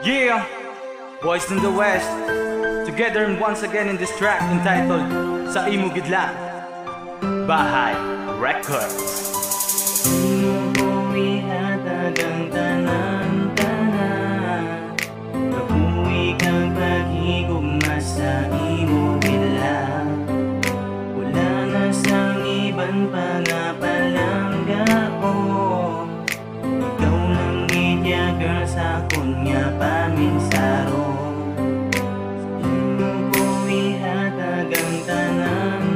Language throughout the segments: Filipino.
Yeah, Boys in the West, together and once again in this track entitled Sa Imo Gidlang, Bahay Records. Imo ko ihatag ang tanan-tanan, kabuhi kang paghigugma sa imo gidlang. Wala na sang iban pa nga palangga ko, ikaw lang gidya girl sa kunya paminsaro. Imo ko ihatag ang tanan-tanan,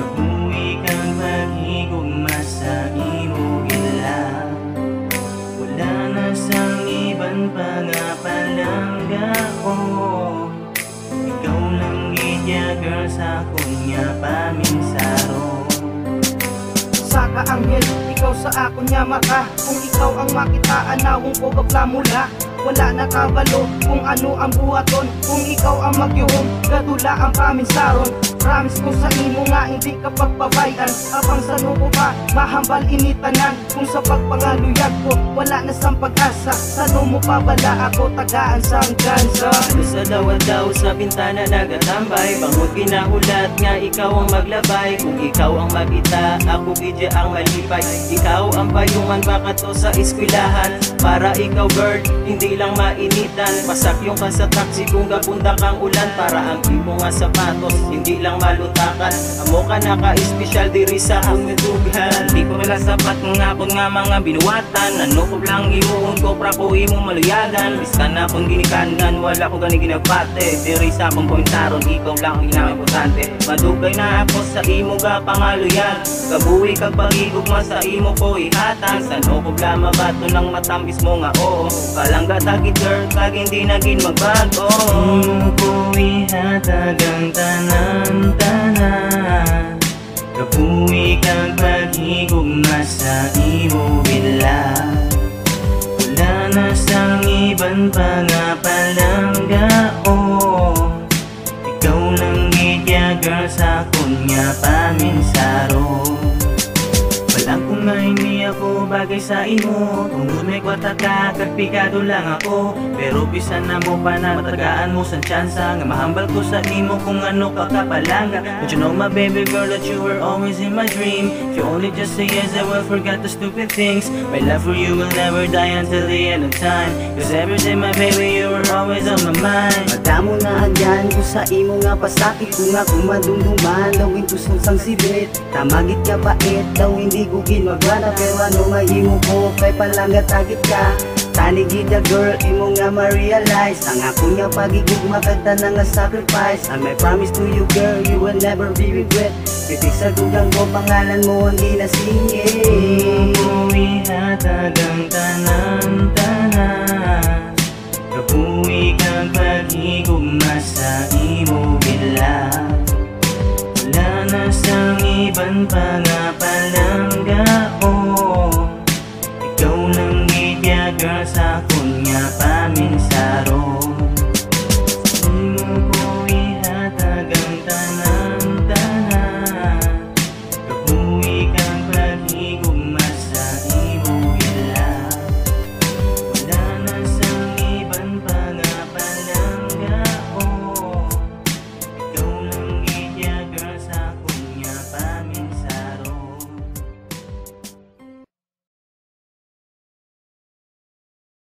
kabuhi kang paghigugma sa imo gidlang. Wala na sang iban pa nga palangga ko, ikaw lang gidya girl sa kunya paminsaro. Saka anghel, ikaw sa akon nya mata. Kung ikaw ang makitaan nawong ko gapla mula, wala na kabalo kung ano ang buhaton. Kung ikaw ang magyuhong, gadula ang paminsaron. Promise ko sa imo nga hindi ka pagpabayan, abang sa nuko pa, mahambal initanan. Kung sa pagpangaluyag ko, wala na sang pag-asa, sano mo pa bala ako tagaan sang gansa. Ano sa daw sa bintana nagatambay, bangod ginahulat nga ikaw ang maglabay. Kung ikaw ang magita, ako gidya ang malipay. Ikaw ang payungan baka to sa eskwelahan, para ikaw bird, hindi lang mainitan. Pasak yung ka sa taxi kung gabunda kang ulan, para ang imo nga sapatos, hindi lang malutakan. Amo ka naka-espesyal diri sa akong natubihan. Di ko wala sapat nga po nga mga binuwatan. Ano ko lang iuon ko pra ko imo maluyagan. Biskan na kung ginikanan, wala ko gani ginagpate. Diri sa akong pointaron, ikaw lang ang inang-importante. Madugay na ako sa imo ga pangaluyan, kabuhi kag pagigugma sa imo ko ihatan. Sano ko bla mabato ng matambis mo nga oo, palangga tagit girl kag hindi naging magbago. Imo ko ihatag ang tanan-tanan, kabuhi kang paghigugma sa imo gidlang. Wala na sang iban pa nga palangga o, ikaw lang gidya girl sa kunya paminsaro. Walang kung nga hindi ako bagay sa imo, tungkol may kwata ka, kagpigado lang ako. Pero bisan na mo pa na matagaan mo sa tsansa, nga mahambal ko sa imo kung ano ka kapalanga. But you know my baby girl that you were always in my dream. If you only just say yes I will forget the stupid things. My love for you will never die until the end of time, cause every day my baby you were always on my mind. Madamo na andyan ko sa imo nga pasakit, kung nga kumadumduman lawin tusong sang sibit. Tamagit ka pait, daw hindi ko ginmagana, pero ano mahimo ko kay palangga tagit ka. Tani gida girl, imo nga ma-realize ang ako nga pagigugma kagta na nga sacrifice. And my promise to you girl, you will never be regret. Titik sa dugang ko, pangalan mo ang ginasingit. Imo ko ihatag ang tanan-tanan, kabuhi kang paghigugma sa imo gidlang. Wala na sang iban pa nga palangga o, ikaw lang gidya girl sa kunya paminsaro.